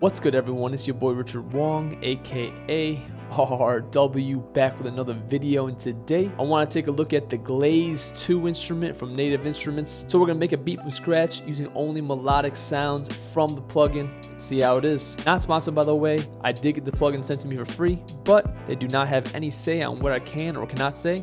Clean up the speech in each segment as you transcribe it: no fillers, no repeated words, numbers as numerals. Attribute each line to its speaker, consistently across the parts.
Speaker 1: What's good, everyone? It's your boy Richard Wong, aka AreDoubleYou, back with another video. And today I want to take a look at the Glaze 2 instrument from Native Instruments. So we're gonna make a beat from scratch using only melodic sounds from the plugin. Let's see how it is. Not sponsored, by the way. I did get the plugin sent to me for free, but they do not have any say on what I can or cannot say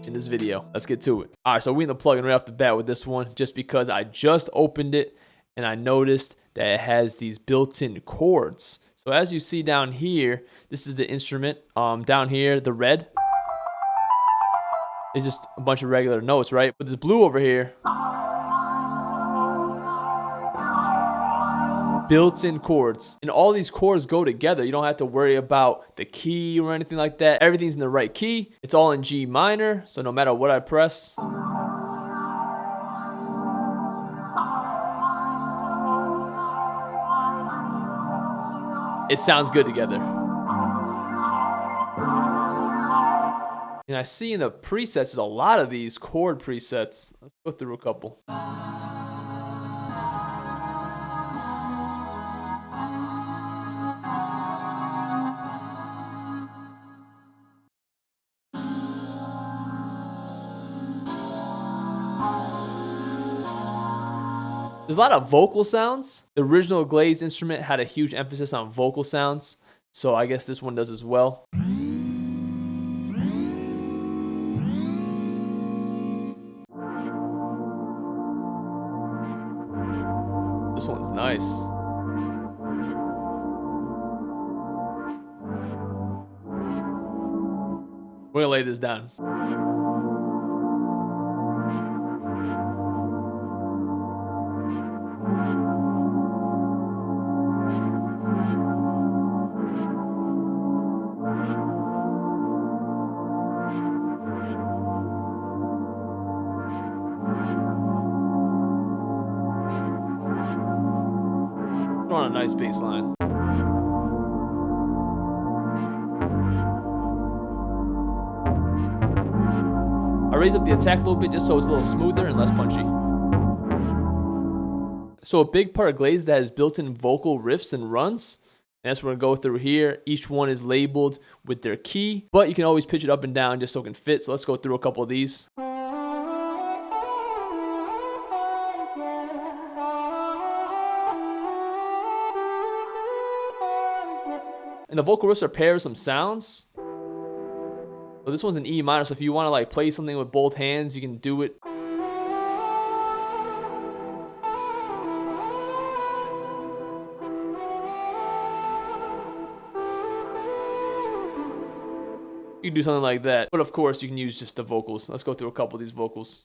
Speaker 1: in this video. Let's get to it. All right, so we're in the plugin right off the bat with this one, just because I just opened it and I noticed that it has these built-in chords. So as you see down here, this is the instrument. Down here, the red is just a bunch of regular notes, right? But this blue over here, built-in chords. And all these chords go together. You don't have to worry about the key or anything like that. Everything's in the right key. It's all in G minor, so no matter what I press, it sounds good together. And I see in the presets, there's a lot of these chord presets. Let's go through a couple. There's a lot of vocal sounds. The original Glaze instrument had a huge emphasis on vocal sounds, so I guess this one does as well. This one's nice. We're gonna lay this down. On a nice bass line. I raise up the attack a little bit just so it's a little smoother and less punchy. So a big part of Glaze that has built-in vocal riffs and runs, and that's what we're gonna go through here. Each one is labeled with their key, but you can always pitch it up and down just so it can fit. So let's go through a couple of these. And the vocal riffs are paired with some sounds. So this one's an E minor, so if you want to like play something with both hands, you can do it. You can do something like that. But of course, you can use just the vocals. Let's go through a couple of these vocals.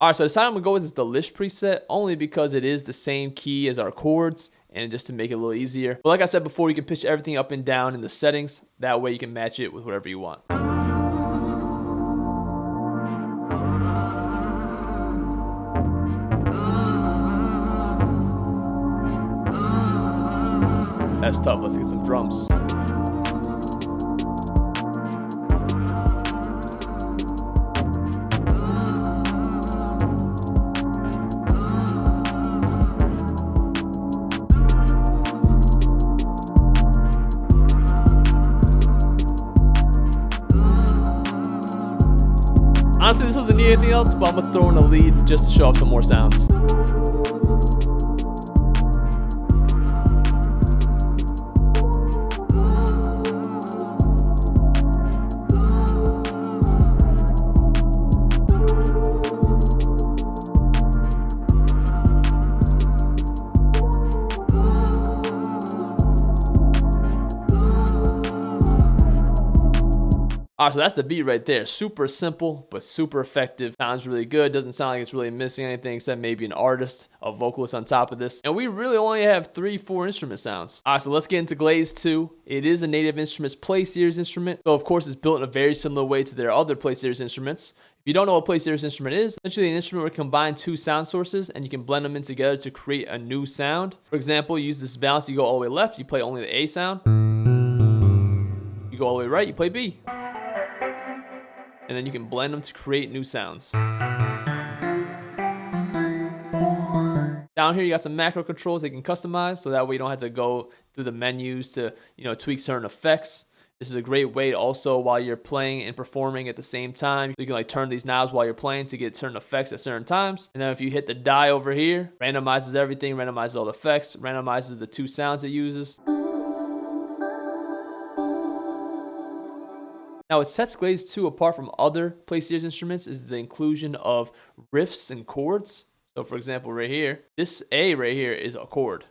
Speaker 1: Alright, so I decided I'm going to go with this Delish preset only because it is the same key as our chords and just to make it a little easier. But like I said before, you can pitch everything up and down in the settings. That way you can match it with whatever you want. That's tough. Let's get some drums. Honestly, this doesn't need anything else, but I'm gonna throw in a lead just to show off some more sounds. Alright, so that's the beat right there. Super simple, but super effective. Sounds really good. Doesn't sound like it's really missing anything except maybe an artist, a vocalist on top of this. And we really only have 3-4 instrument sounds. Alright, so let's get into Glaze 2. It is a Native Instruments Play Series instrument. So of course it's built in a very similar way to their other Play Series instruments. If you don't know what Play Series instrument is, essentially an instrument where you combine 2 sound sources and you can blend them in together to create a new sound. For example, you use this balance, you go all the way left, you play only the A sound. You go all the way right, you play B. And then you can blend them to create new sounds. Down here you got some macro controls they can customize, so that way you don't have to go through the menus to tweak certain effects. This is a great way also while you're playing and performing at the same time. You can like turn these knobs while you're playing to get certain effects at certain times. And then if you hit the die over here, randomizes everything, randomizes all the effects, randomizes the 2 sounds it uses. Now, what sets Glaze 2 apart from other Play Series instruments is the inclusion of riffs and chords. So, for example, right here, this A right here is a chord.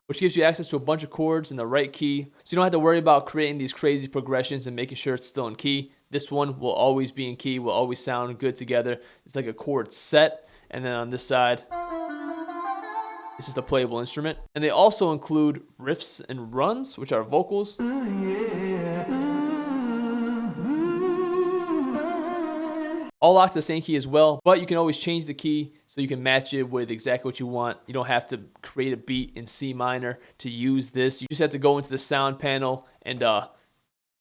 Speaker 1: Which gives you access to a bunch of chords in the right key. So you don't have to worry about creating these crazy progressions and making sure it's still in key. This one will always be in key, will always sound good together. It's like a chord set. And then on this side, this is the playable instrument. And they also include riffs and runs, which are vocals. All locked to the same key as well, but you can always change the key so you can match it with exactly what you want. You don't have to create a beat in C minor to use this. You just have to go into the sound panel and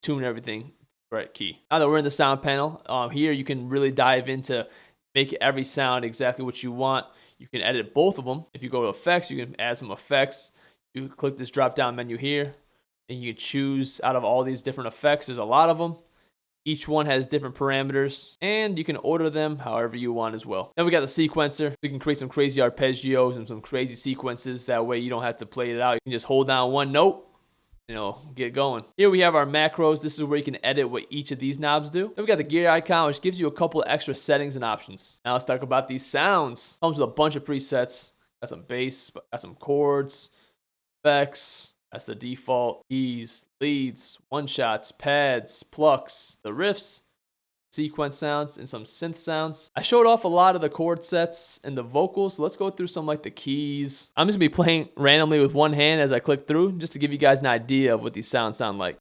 Speaker 1: tune everything right key. Now that we're in the sound panel, here you can really dive into make every sound exactly what you want. You can edit both of them. If you go to effects, you can add some effects. You click this drop down menu here and you can choose out of all these different effects. There's a lot of them. Each one has different parameters and you can order them however you want as well. Then we got the sequencer. You can create some crazy arpeggios and some crazy sequences. That way you don't have to play it out. You can just hold down one note, get going. Here we have our macros. This is where you can edit what each of these knobs do. Then we got the gear icon, which gives you a couple of extra settings and options. Now let's talk about these sounds. Comes with a bunch of presets. Got some bass, got some chords, effects. That's the default. Keys, leads, one-shots, pads, plucks, the riffs, sequence sounds, and some synth sounds. I showed off a lot of the chord sets and the vocals, so let's go through some like the keys. I'm just gonna be playing randomly with one hand as I click through, just to give you guys an idea of what these sounds sound like.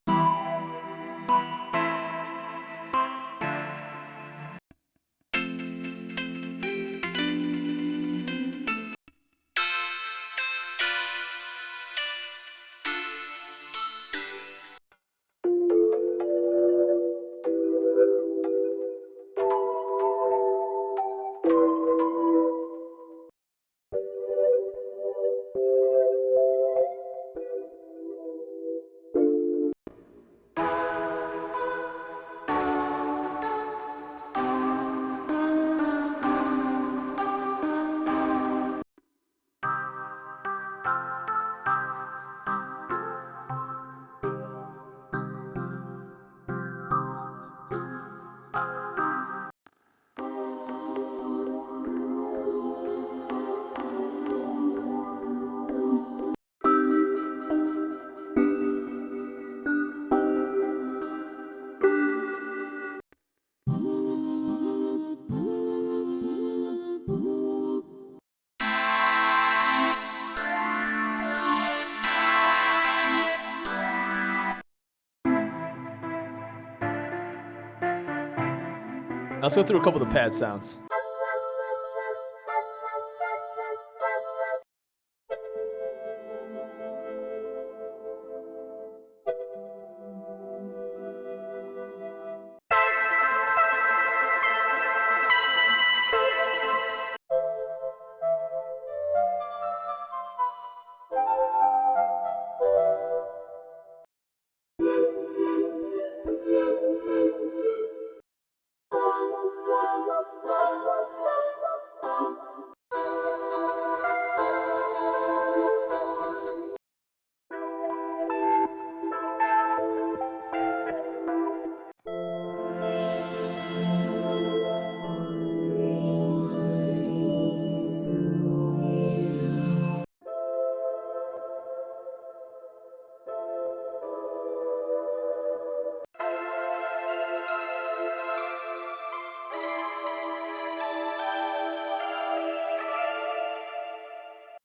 Speaker 1: Now let's go through a couple of the pad sounds.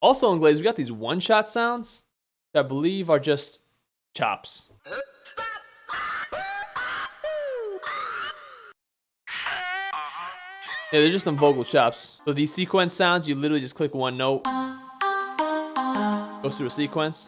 Speaker 1: Also in Glaze, we got these one-shot sounds that I believe are just chops. Yeah, they're just some vocal chops. So these sequence sounds, you literally just click one note, goes through a sequence.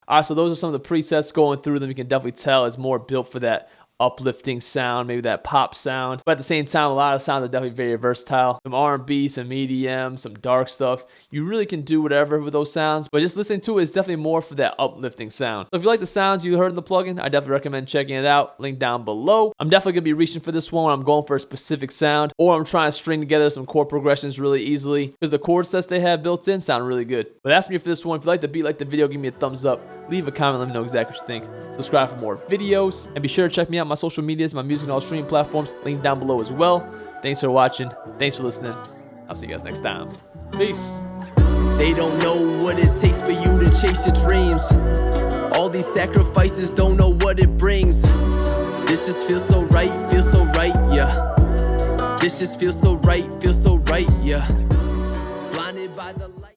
Speaker 1: Alright, so those are some of the presets. Going through them, you can definitely tell it's more built for that uplifting sound, maybe that pop sound. But at the same time, a lot of sounds are definitely very versatile. Some R&B, some EDM, some dark stuff. You really can do whatever with those sounds, but just listening to it is definitely more for that uplifting sound. So if you like the sounds you heard in the plugin, I definitely recommend checking it out. Link down below. I'm definitely going to be reaching for this one when I'm going for a specific sound, or I'm trying to string together some chord progressions really easily, because the chord sets they have built in sound really good. But that's me for this one. If you like the beat, like the video, give me a thumbs up. Leave a comment, let me know exactly what you think. Subscribe for more videos, and be sure to check me out on my social medias, my music and all streaming platforms, linked down below as well. Thanks for watching. Thanks for listening. I'll see you guys next time. Peace.
Speaker 2: They don't know what it takes for you to chase your dreams. All these sacrifices, don't know what it brings. This just feels so right, yeah. This just feels so right, yeah.